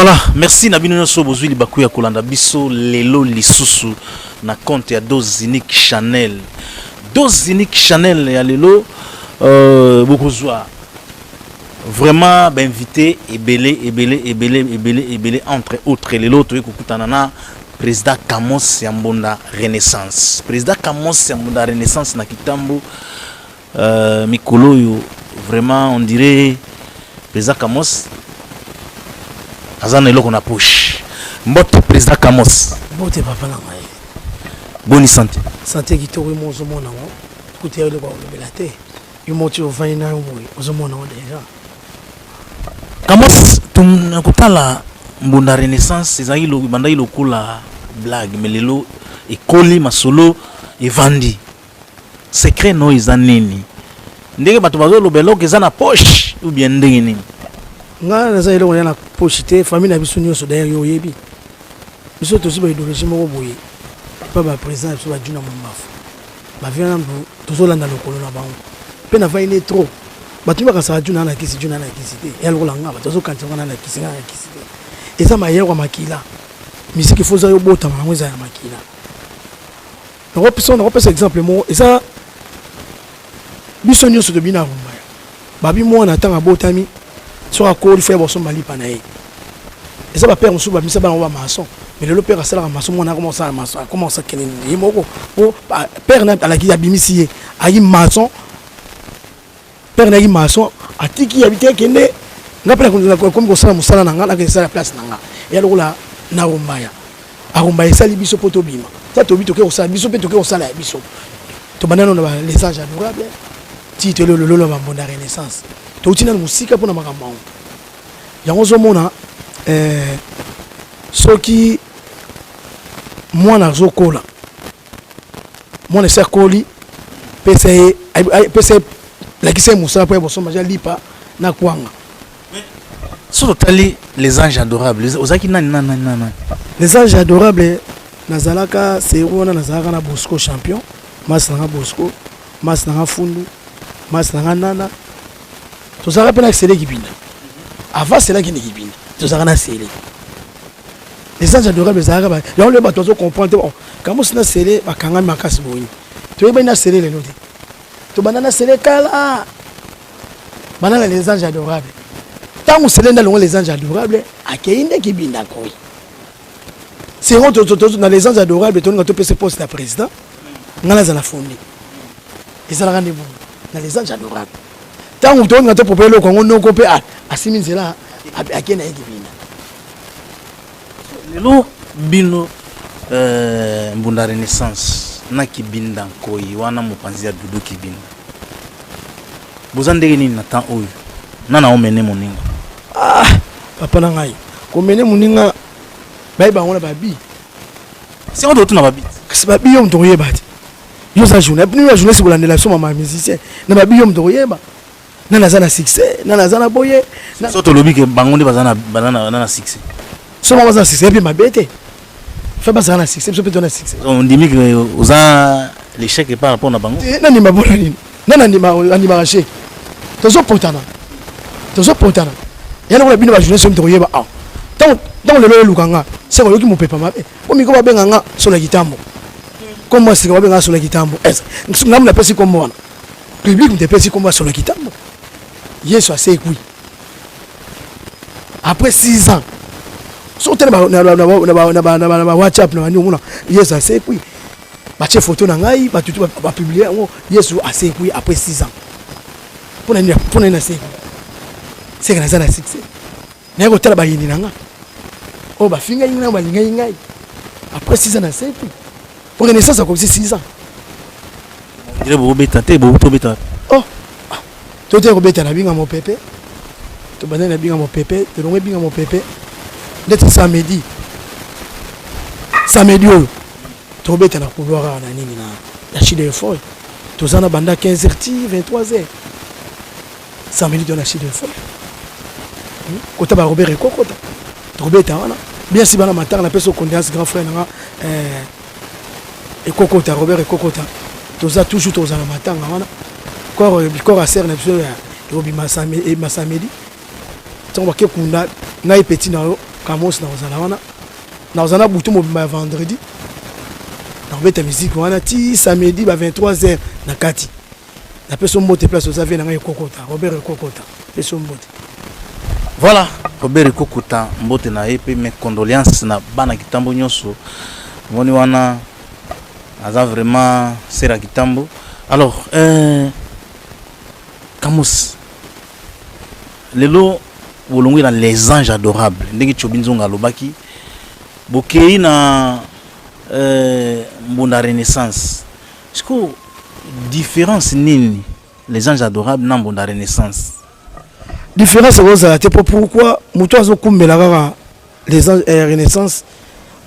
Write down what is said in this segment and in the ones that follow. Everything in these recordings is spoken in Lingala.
Voilà, merci Nabino Nyoso Bozui Libakuya Kolanda Biso Lelo Lisusu na compte ya Dose Unique Chanel. Dose Unique Chanel ya Lelo Bokozwa. Vraiment invité ebele entre autres Lelo to ekukutanana président Kamos Yambonda Renaissance. Président Kamos Yambonda Renaissance na Kitambo mikolo yo vraiment on dirait président Kamos Azana eloko na push. Mbote président Kamos. Mbote papa na ngai. Bonne santé. Santé qui tori mo zo mona wo. Kuti ya eloko lo belate. Yo moti o vaina yo mo zo mona wo déjà. Kamos tum kutala mbunda Renaissance ezali lo banda ilo kula blague melelo ekoli masolo evandi. Secret no izanini. Ndenge bato bazo lo beloko ezana poche ou bien ndenge nini. Nga naza eloko na pochité famille na biso nyonso d'ailleurs yo yebi biso to siba idéologie moko boye pa ba président biso ba juna mambafu ba vient ndu to landa lokolo na bango pe na vaine trop batu ba kasa juna na kisi te ya lokolo nga ba to kanti ngana na kisi te eza maye kwa makila musique faut ça yo bota mango za ya makila na repesa exemple mo eza biso nyonso to bina rumba babi mo na tanga botami sur un col fait bosso mali panaé et ça va perdre sous ba misa ba on maçon mais le père ça la maçon on a commencé à maçon commence à kenni moko o père na ala ki abimisi ayi maçon père na yi maçon atiki habité kende ngapela comme ko sala musala na ngala ke sala place na nga et alors là na rombaya a rombaya sali biso poto bima ça to bito ke ko sala biso pe to ke ko sala biso to banana na les anges adorables titre le ba mbonda Renaissance totina musika pona makambo yango zo mona soki mwana zokola mwana sekoli pese la kise musala po boso maja lipa na kwanga sur tali les anges adorables ozaki nani les anges adorables nazalaka c'est ona nazalaka na Bosco champion mas na Bosco mas na Fundu mas na Nana. Tu as rappelé que c'est l'équipine. Avant, c'est là qui est l'équipine. Tu as rappelé. Les anges adorables, les arabes, ils ont le bateau comprendre. Quand on s'est scellé, bah quand on m'a cassé boui. Tu es bien scellé les notes. Tu banana scellé kala. Banana les anges adorables. Tant on scellé dans les anges adorables, à qui est l'équipine d'accord. C'est rond dans les anges adorables, tu as tout ce poste de président. On a la fondée. Ils ont rendez-vous dans les anges adorables. Tant que tu as un peu de temps, on a coupé à Siminzela à Kenya Kibina. Lelo bino mbunda Renaissance na kibinda koi wana mupanzi ya dudu kibina. Bozandege nini na temps oyo? Nana omene moninga. Ah, papa na ngai. Ko mene moninga ba ngona babi. Si on doit na babi. C'est babi yo mtoye bati. Yo sa journée, plus la journée c'est pour la somme ma musicien. Na babi yo mtoye ba. Nana zana succès, nana zana boye. Soto lobi ke bangonde bazana banana na succès. Soma bazana succès puis ma bête. Fais bazana succès, peut donner succès. On dit que aux l'échec est par rapport à bango. Nani ma bolani. Nana ni ma raché. Tozo potana. Yana ko bino ba journée somme toyeba ah. Tant le lukanga, c'est ko mo pepa mabe. Ko mi ko ba benganga sur la gitambo. Comme moi c'est ko ba benganga sur la gitambo. Est-ce ngam na pesi comme moi. Public me pesi comme moi sur la gitambo. Yes, c'est oui. Après 6 ans, sortez na WhatsApp na nous yes, c'est oui. Ba che photo na ngai, ba tutu ba publier yes, c'est oui après 6 ans. Pour na c'est que na za succès. Na ko tala ba yini na nga. Oh ba finga yina ba linga ngai. Après 6 ans na c'est oui. Pour Renaissance ça comme 6 ans. Il bo beta te bo to beta. Oh. Tu es robeta na binga mon pépé. Tu banana na binga mon pépé, tu longue binga mon pépé. D'être samedi. Samedi oh. Tu robeta na couloir na nini na la chide folle. Tu zana banda 15h 23h. Samedi tu na chide folle. Kota ba Robert Kokota. Tu robeta wana. Bien si bana matin na peso confiance grand frère na et Kokota Robert Kokota. Tu za toujours tu zana matin wana. Corps à serre na biso ya obi masamedi. Tant que kunda ngai petit na Kamos na ozala wana na ozana butu mobimba vendredi na beta musique wana ti samedi ba 23h na kati na peso mbote place ozavi na ngai kokota Robert Kokota peso mbote. Voilà, Robert Kokota mbote na EP mes condoléances na bana kitambo nyonso ngoni wana aza vraiment sera kitambo. Alors Kamos lelo bolongwe na les anges adorables ndenge chobinzonga lobaki bokei na mbunda renaissance. Est-ce que différence nini les anges adorables na mbunda renaissance? Différence c'est pourquoi muto azo kumbela kaka les anges renaissance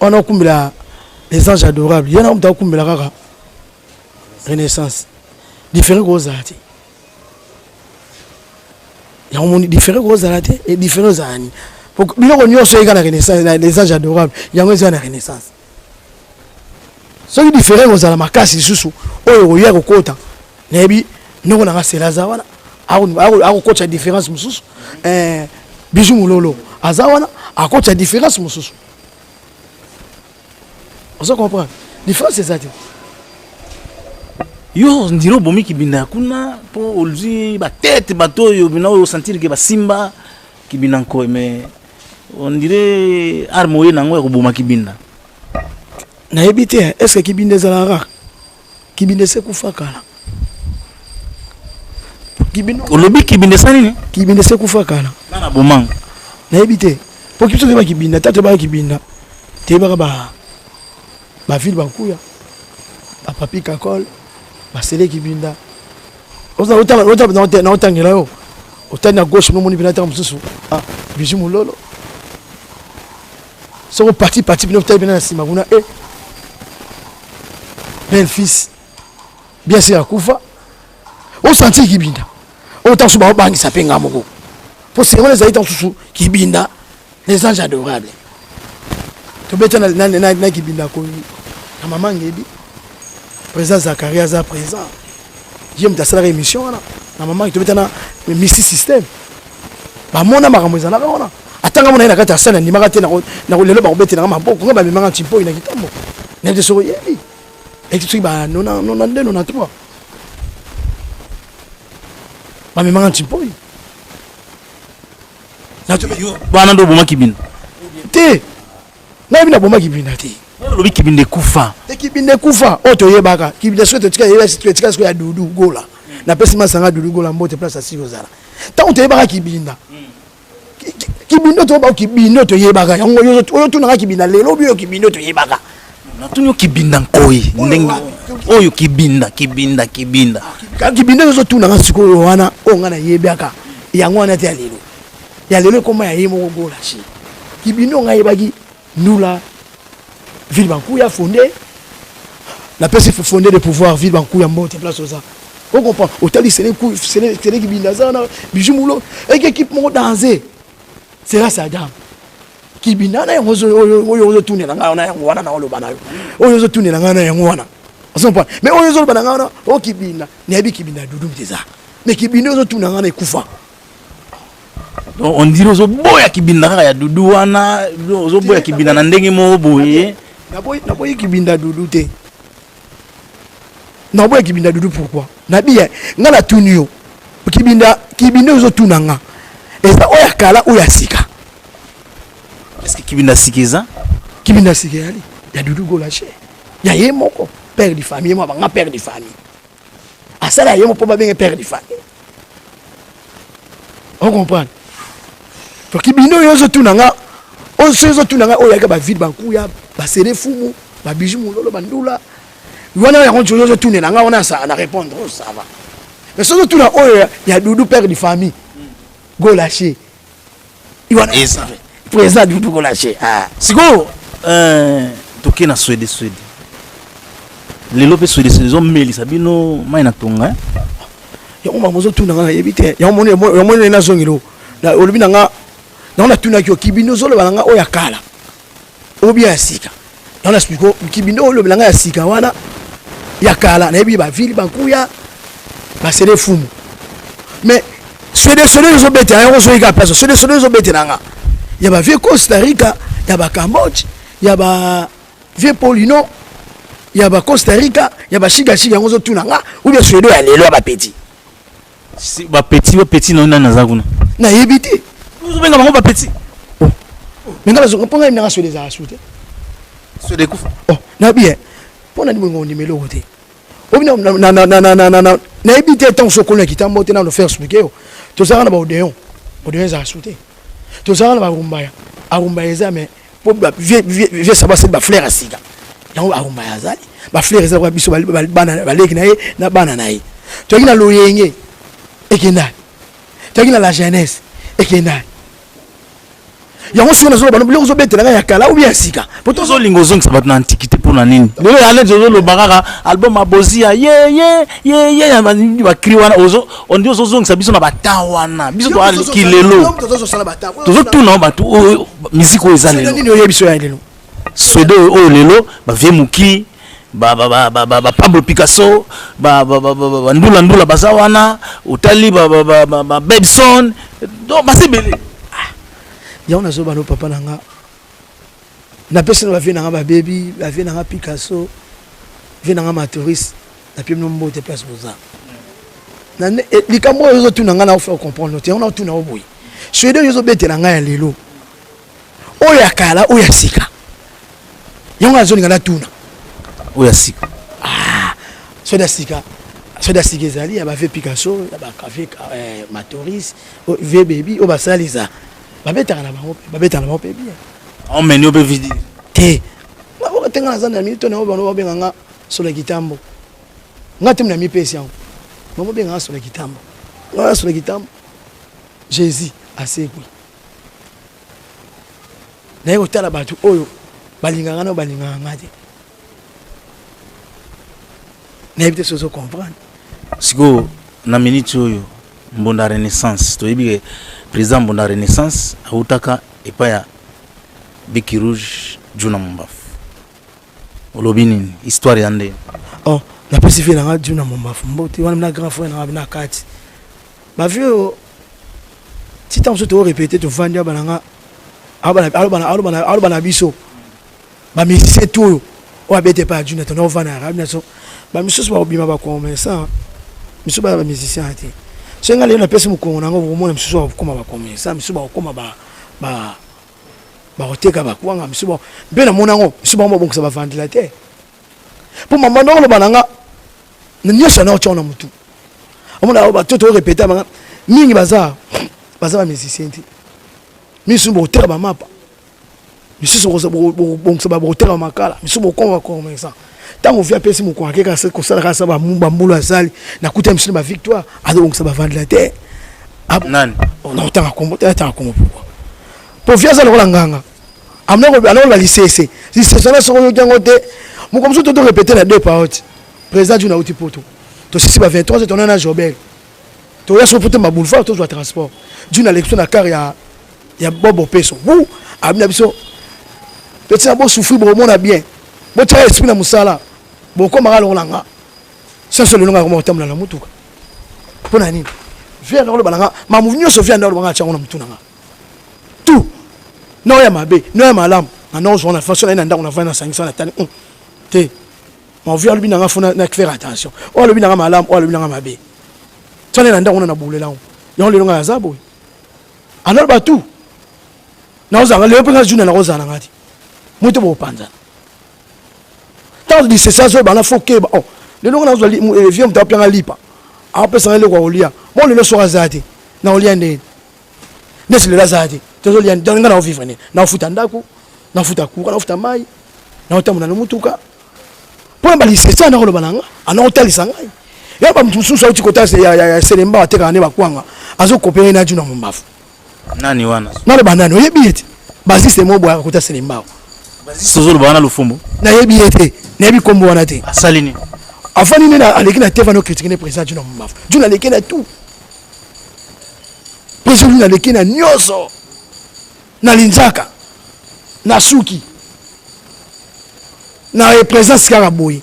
on a kumbela les anges adorables yana muto kumbela kaka renaissance différent gros ati ya on différent gros ati et différents ani pour biloko nyonso eka na renaissance les anges adorables yango eza na renaissance so ki différent gros ala makasi susu oyo oya kokota nebi noko na selaza wana ako kocha différence mususu Bijou Mulolo azawana akocha différence mususu on comprend différence c'est ça yo ndiro bomi kibinda kuna po olzi ba tête bato yo bina o sentir que ba simba kibina nko mais on dirait armoyer nango ko boma kibinda na ebité est-ce que kibinda zalara kibinda se kufa kala kibinda olobi kibinda sanini kibinda se kufa kala na bomang na ebité po kipso ba kibinda tata ba kibinda te ba ville bankuya ba papi kakol basele kibinda oza na otangela yo otani na gauche no moni binata mususu Bijou Mulolo so parti bino tali na sima kuna bel fils bien sûr akufa o senti kibinda o tansu ba bangi sapenga moko po se on les a été susu kibinda les anges adorables to beta na kibinda ko na maman ngebi président Zakaria za présent j'aime ta salle émission na maman to beta na misi système ba mona makambo za na ona atanga mona ina kata sana ni makate na lelo ba obete na maboko ngaba bimanga chimpo ina kitambo na de so yebi et tu ba non 3 ba bimanga chimpo na to yo bana ndo boma kibinda te na bina boma kibinda te lobi kibinde kufa te kibinde kufa oto yebaka kibinde soto tika yeba tika ya dudu gola na pesi masanga dudu gola mbote place asi ozala ta oto yebaka kibinda kibinde to ba kibinde to yebaka yango yo to na kibinda lelo bio kibinde to yebaka na tunyo kibinda nkoi ndenge oyo kibinda ka kibinde zo tuna nga siko wana onga na yebaka yango wana te ya lelo koma ya yemo gola shi kibinde nga yebaki nula ville bankuya fondé la personne fondé de pouvoir ville bankuya mbote place oza on comprend otali c'est qui bindazana Bijou Mulolo et équipe mo danser c'est là ça dame qui bindana oyo tourner nga na wana na oloba na yo oyo tourner nga na wana on comprend mais oyo oloba na nga o qui binda nebi qui binda dudu mteza mais qui binda oyo tourner nga na ekufa on dirait ozo boya kibinda ya dudu wana ozo boya kibinda na ndenge mo boye na boy kibinda dudu te na boy kibinda dudu pourquoi na biya nga la tunio kibinda ozo tunanga eza oya kala oya sika est-ce que kibinda sikeza kibinda sikeli ya dudu golache ya yemoko père de famille moi banga père de famille asala yemo po ba benga père de famille on comprend pour kibinda ozo tunanga ozo tunanga oya ka ba vide bankuya basere fumu ba Bijou Mulolo bandula wana ya konjo yo tourner nga on a ça na répondre ça va mais so tourner oyo ya dudu père de famille go lâcher il va eza président dudu go lâcher siko toke na Swede lelo pe Swede zo melisa bino mai na tonga ya on mamozo tourner nga yebite ya moni na zongiro na olubina nga na tuna kyo kibino zo le balanga oya kala obia sika on explique kibindo o lobelanga ya sika wana ya kala na yebi ba ville bankuya ba sere fumu mais ceux zo bete na yo zo ika place ceux zo bete nanga il y a vieux Costa Rica, il y a Cambodge, il y a vieux Polino, il y a Costa Rica, il y a Chiga on se tourne ou bien Suédois il est là petit. Si petit non na nazaguna. Na yebité. Vous venez comment petit. Maintenant je comprends il n'a sur les assutés. Sur des coups. Oh, na bien. Pour na ndimo numéro côté. O bien na yebité tant so connaît qui t'a monté dans le faire expliquer. To ça na ba Odéon. Odéon za assuté. To ça na ba Rumbaya. Arumbaya za mais pour vieux ça va c'est ba fleur asiga. Donc Arumbaya za ba fleur za ba biso ba leki na ye na bana na ye. To kina loyenge. Ekenda. To kina la jeunesse. Ekenda. Yango si on a besoin de nous obéter là yakala ou bien sika. Pourtant zo lingozong ça va dans antiquité pour nani. Le aller zo le baraka album abozia ye ba kriwana ozo on dit ozo ça biso na batawana. Biso to ali kilelo. Tozo tout na ba tout musique o ezalelo. Nini oyebi so ya lelo. Sodo o lelo ba vie muki ba Pablo Picasso ba ndula bazawana utali ba Babson do basibele. Ya on a zo bano papa nanga na personne va venir nanga baby va venir nanga Picasso venir nanga Matoris na puis no mbote place boza na likambo yo tout nanga na faire comprendre on a tout na oboyi Suédois yo zo bete nanga ya lelo oya kala oya sika yonga zo ngala tuna oya sika Suédois sika ezali ya ba fait Picasso ya ba café Matoris ve baby o ba saliza babeta na bango pe bien on menio be vidi te na bo tenga na zana minute na bano benga nga sur le kitambo ngati mna mi pesi yango mamo benga sur le kitambo na sur le kitambo Jésus asekwi na yo tala batu oyo balinganga no balinganga ngati na ebite sozo comprendre siko na minute oyo mbonda renaissance to yebike président mbonda renaissance autaka epaya biki rouge juna mombafu olobini histoire yande oh na pesifi na juna mombafu mbote wana na grand frère na kati ba vieux si tant so to répéter to vandi bananga alobana biso ba musicien tout o abete pa juna to no vana rabina so ba misus ba obima ba ko ça misus ba musicien ati senga leo na pesa mukongo nango bomona misusu bakoma bakome ça misusu bakoma ba oteka bakwanga misusu be na monango misusu ba bongisa ba ventilateur pour maman ndolo bananga nyoso na ochona mutu omona ba toto répéter banga mingi baza ba musicien ti misusu ba oteka ba mapa misusu bongisa ba oteka makala misusu bakoma bakome ça tant on vient pesi mukongo akeka se kosala ka sa ba mbulu asali na kuta misusu ba victoire ado ça va vendre la terre nani on a autant à combattre pourquoi pour faire ça le nganga amna ko alors la lycée si c'est ça so yo jangote mo comme ça to répéter la deux paroles président du nauti poto to si ba 23 c'est on a Jobel to ya so poto ma boulevard to soit transport d'une élection na car ya bobo peso ou amna biso petit abo souffrir bon on a bien bo tra esprit na musala bo ko mara lolanga ça c'est le nom comme otamla na mutuka pona nini vient dans le balanga ma mouvement so vient dans le balanga chango na mutuna tout non ya mabe non ya malam na on a façon na ndako na vana 500 na tani te ma vient lui na fona na faire attention o le binanga malam o le binanga mabe tsane na ndako na bulela yo le longa zabo alors ba tout na ozanga le penga juna na ozana ngati muto bo panza tant dit c'est ça so bana foke ba oh le longa na zo vieux mta panga lipa a pesa le kwa olia bon le so azati na olia ndeni nesi le lazati tozo lia ndani na vivre ne na futa ndako na futa kuka na futa mai na otamuna no mutuka po mbali c'est ça na ko bananga ana otalisa ngai ya ba mtusu so tikota ya selemba ateka ne bakwanga azo kopere na juna mombafu nani wana na le banani oyebi ete basi c'est mo boya kota selemba basi sozo le bana lufumbo na yebi ete na yebi kombo wana te asalini afani ni na aleki na teva no critiquer ne président juna mombafu juna aleki na tout président na aleki na nyoso na linzaka na suki na présence kaka boyi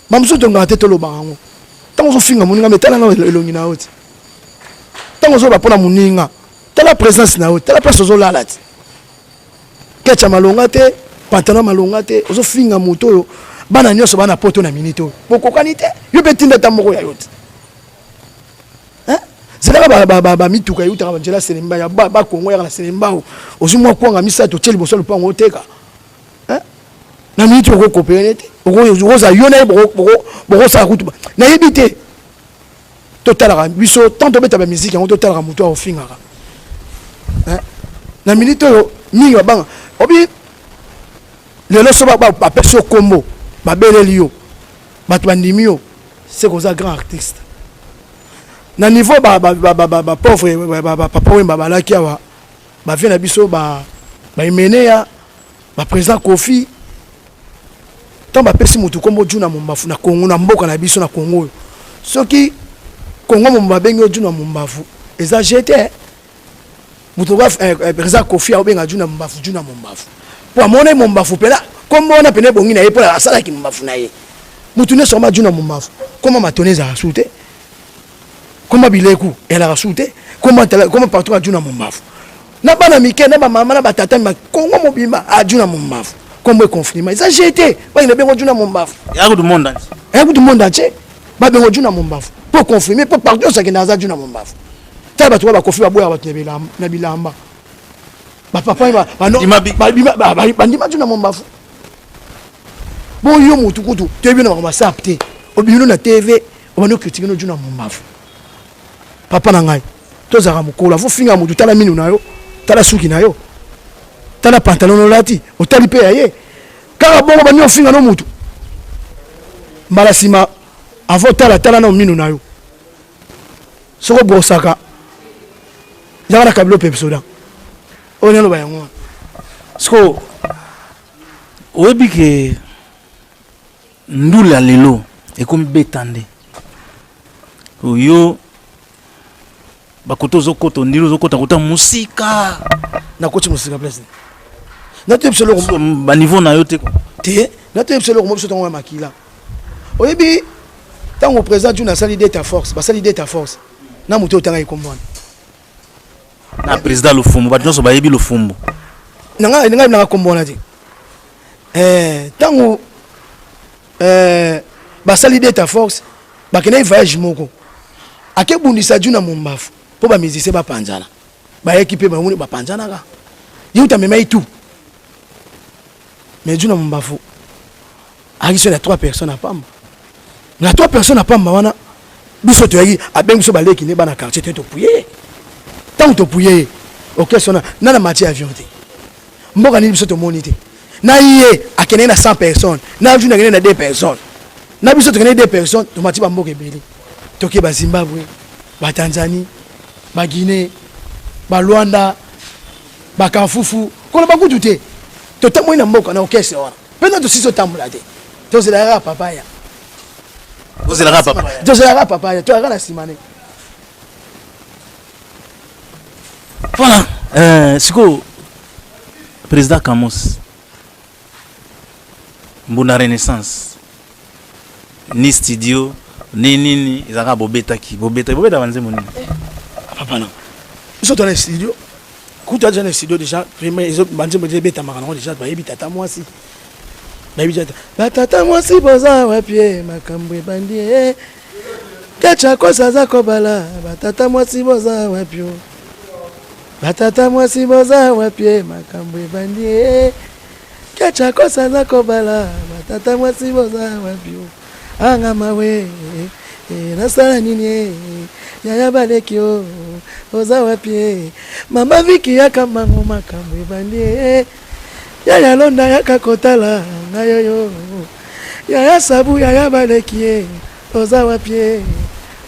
mamso to ngate to lo bango tango zo finga muninga metala na elongi na oti tango zo ba pona muninga tala présence na oti tala place zo lalati kecha malonga te pantalon malonga te ozo finga moto yo bana nyoso bana poto na minito pokokani te yo betinda tamoko ya yote hein zela ba mituka yuta ba njela selemba ya ba kongo ya na selemba ozo mwa kwanga misato tsheli boso lupango oteka hein na minito ko kopene te oko za yona boko sa kutu na yebite total biso tant beta ba musique en total moto au finga hein na minito yo ni banga obi lelo so ba peso kombo ba beleli yo bato bandimi yo c'est comme ça grand artiste na niveau ba pauvre papa wemba balaki awa ba vient na biso ba imene ya ba président Kofi tant ba pesi mutu kombo juna mombafu na Kongo na mboka na biso na Kongo soki Kongo momba bengo juna mombafu eza jeté mutu ba président Kofi a benga juna mombafu pour amona mombafu pela kombo na pene bongi na ye pour asala ki mombafu na ye mutu ne soma juna mombafu comment matoneza asute comment bileku elle a asute comment partout juna mombafu na bana mike na ba mama na batata ma Kongo mobimba a juna mombafu comme confirmer ça jeté ba ina bengo juna mombafu ya ko du monde entier ba bengo juna mombafu pour confirmer pour partout ça qui na za juna mombafu ta ba to ba kofi ba boya ba tebela na bilamba ba papa ba no ba ndima juna mombafu bon yo mutu kutu tebi na ma sapte obinu na TV obano critiquer no juna mombafu papa na ngai to zaka mukola fo finga mutu tala minu na yo tala suki na yo tala pantalon no lati otali pe aye kaka bongo banyo finga no mutu mbala sima avant tala na minu na yo soko bosaka yaka na kabilo pepsoda on yalo bayango sko oyebi ke ndula lelo ekomi betande oyo bakoto zokoto ndilo zokota kota musika na koti musika place na te pselo ba niveau na yo te ko te na te pselo mo biso tongo makila oyebi tango président juna sali d'état force ba sali d'état force na muto tanga ikombwana na président lo fumbu ba tonso ba yebi lo fumbu nanga kombona te tango basali d'état force bakena voyage moko akebundisa juna mombafu po ba musicien ba panzana ba équipe ba muni ba panzana ka yuta mema itu mais juna mombafu akiso na 3 personnes à pamba na 3 personnes à pamba wana biso to yaki abengiso ba leki ne bana quartier to pouyer tant to pouyer OK sona na matière avion te mboka ni biso to monite na yé akene na 100 personnes na juna na 2 personnes na biso to kene 2 personnes to mati ba mboka ebele to ke ba Zimbabwe ba Tanzanie ba Guinée ba Rwanda ba Kanfufu kola ba kutute to tamwe na mboka na okese wana pena to siso tambula te to zela papaya to ala simane voilà siko président Kamos Mbunda Renaissance ni studio ni ezaka bobeta banzemo nini papa na biso to na studio kuta na studio déjà vraiment ils ont banzemo beta makana déjà ba yebi tata mwasi ba yebi tata mwasi boza wapi makambo ebandi kecha kosa za kobala batata mwasi boza wapi batata mwasi boza wapi makambo ebandi kecha kosa za kobala batata mwasi boza wapi anga mawe nasala nini yaya baleki o oza wapi mama viki yaka mango makambo ebandi yaya londa yaka kotala ngayo yo yaya sabu yaya baleki oza wapi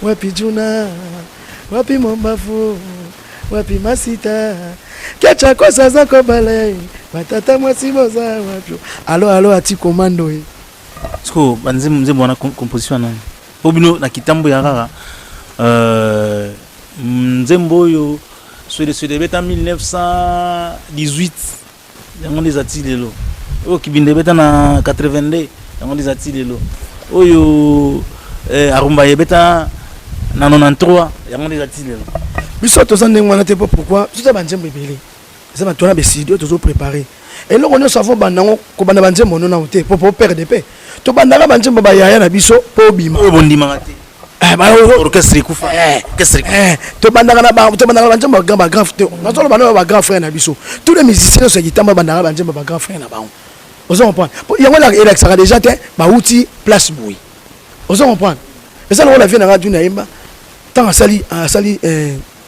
wapi juna wapi mombafu wapi masita kecha kosa za kobala batata mwasi boza wapi alo ati komando Sko banzemo wana composition nani obino na kitambo ya rara nzembo yo swede beta 1918 yango ndezati lelo oyo kibinde beta na 82 yango ndezati lelo oyo arumba yebeta na 93 yango ndezati lelo biso to zande ngwana te pourquoi tout ça banzembo ebele ça va tourner des studios toujours préparé et là on est savons banango ko bana banje mono na hote pour perdre de paix to bandanga banje baba yaya na biso po bima o bondima ngati orchestre kufa orchestre to bandanga na ba to bandanga banje ba grand frère na to bana ba grand frère na biso tous les musiciens so gitamba bandanga banje ba grand frère na ba vous comprenez yango la il sera déjà te ba outil place boui vous comprenez et ça on la vient na radio na yemba tant sali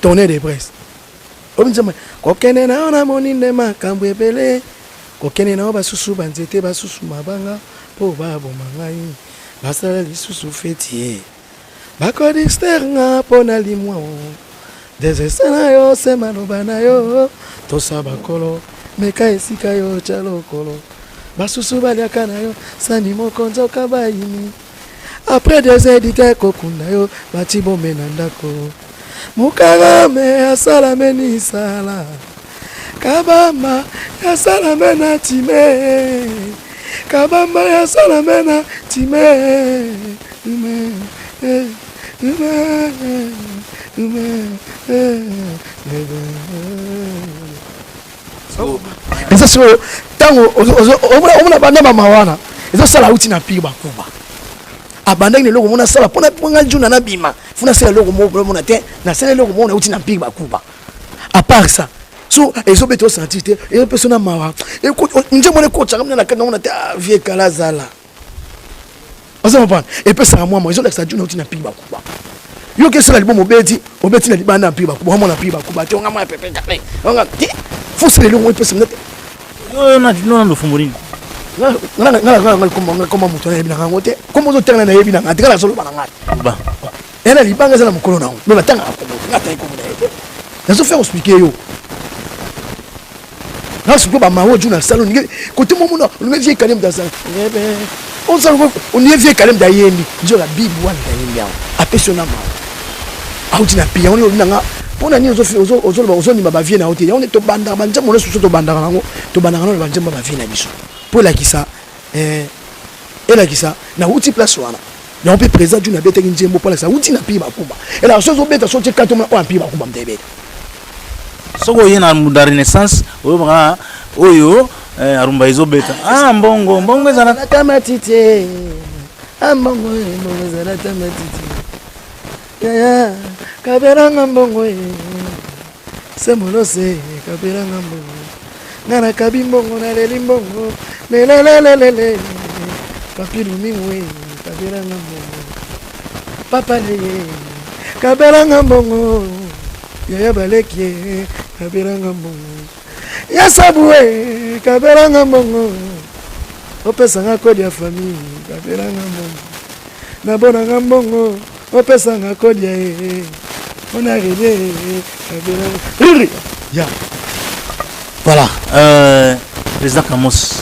tournée de presse obinzama kokene na ona moninde makambo ebele kokene na basusu banzete basusu mabanga po babo mangai basala lisusu fetier bakodi externe pona limwa desesana yo semano bana yo tosaba kolo meka esika yo chalokolo basusu baliaka na yo sani mokonzo kabaini après des éditeurs kokunda yo batibombe na ndako Mukagame asala meni sala Kabamba asala mena time Kabamba asala mena time Eza so tango omuna banda mawana eza sala uti na piba kuba abandaki ne loko mona sala pona ponga juna na bima funa sala loko mona te na sala loko mona uti na piba kuba à part ça so ezo beto senti te e persona mawa e ko nje mona ko tsaka na kana mona te vie kala zala ozo mpa e pesa moi ezo la juna uti na piba kuba yo ke sala libo obeti na libanda piba kuba mona piba kuba te nga mwa pepe jale nga ti fusele loko pesa mona yo na dino ndo fumurini comment mutu na yebina ngote comment zo terna na yebina ngati kala solo bana ngati ba ena libanga za mukolo na no batanga akomo ngata iko na yebe nazo faire expliquer yo na su ba mawo juna salon ngi côté momo na le vie kalem da sa yebe on sa on y vie kalem da yendi njo la bibu wan da yendi ya apesiona ma auti na pia on yo nga pona ni ozo ni ba vie na hotel on to banda banja mo so to banda ngo to banda ngo banja ba vie na biso pour la kisa et la kisa na uti place wana na on peut présent d'une bête qui njembo pour la ça uti na piba kuba et la chose bête so teka to na on piba kuba mtebe soko yena muda renaissance oyo banga oyo arumba izo beta mbongo za na tamatite mbongo za na tamatite ya kaberanga mbongo semolose kaberanga mbongo nana kabimbongo na leli mbongo lelelelele papiru mingwe kabiranga mbongo papa leye kabiranga mbongo yaya baleki kabiranga mbongo ya sabue kabiranga mbongo opesanga kodi ya famille kabiranga mbongo na bonanga mbongo opesanga kodi ya on a rêvé kabiranga ya voilà, président Kamos,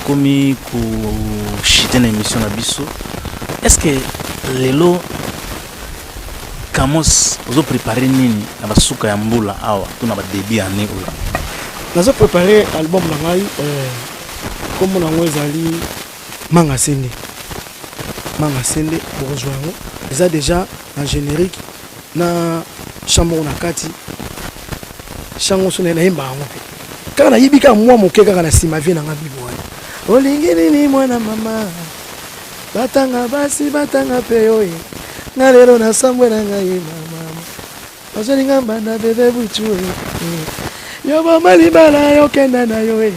comme ku chiter une émission na biso. Est-ce que lelo Kamos vous préparé nini na basuka ya mbula awa tuna ba début année ola? Nazo préparer album na ngai comme na ngozali Manga Sende bourgeois. Ils déjà en générique na chambre na kati. Chango sone na yemba ngo kaka na yibika mwa moke kaka na sima vie na ngabibo wana olingini ni mwana mama batanga basi batanga peyo na lero na sambwe na ngai mama ozeli ngamba na bebe butu yo ba mali bala yo kenda na yo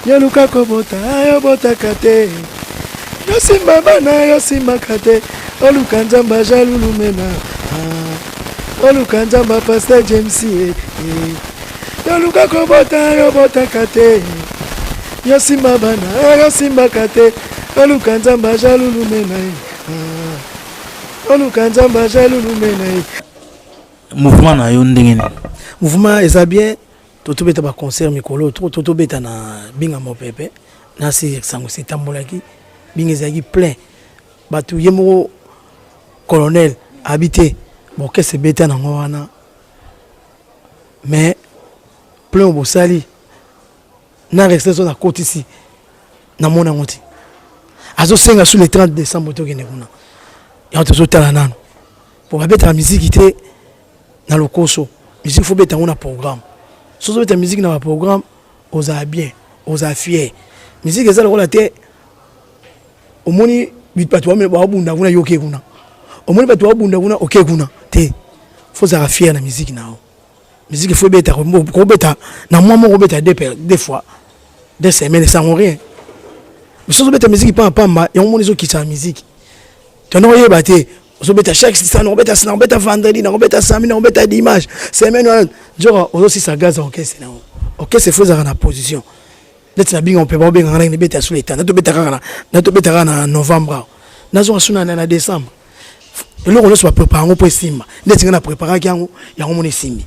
yo luka kobota yo bota kate yo simba bana yo simba kate oluka nzamba jalulu mena oluka nzamba pastor James yo luka kobota yo bota kate yo simba bana yo simba kate oluka nzamba jalulu mena oluka nzamba jalulu mena mouvement na yo ndengene mouvement eza bien toto beta ba concert mikolo toto beta na binga mopepe na si sango sitambolaki binga ezaki plein batu yemo colonel habité bon que c'est beta na ngwana mais plein bosali na resté sur la côte ici na mona ngoti azo senga sur le 30 décembre to kene kuna ya to tala nano pour beta la musique ité na lokoso musique faut beta on a programme sozo beta musique na programme oza bien oza fier musique eza lokola te omoni bitatu ba bunda kuna yoke kuna omoni batu ba bunda kuna oke kuna te faut ça fier na musique nao musique faut beta ko beta na moi mo beta des fois des semaines sans rien mais sozo beta musique pas pamba ya omoni zo kitsa musique tu n'as rien batté on beta chaque instant on beta vendredi on beta samedi on beta dimanche semaine genre aussi ça gaz OK c'est là OK c'est faut ça en position d'être na bien on peut pas bien on beta sur les temps na to beta na novembre na zo suna na décembre et là on se prépare on pour simba d'être na préparer yango ya on simbi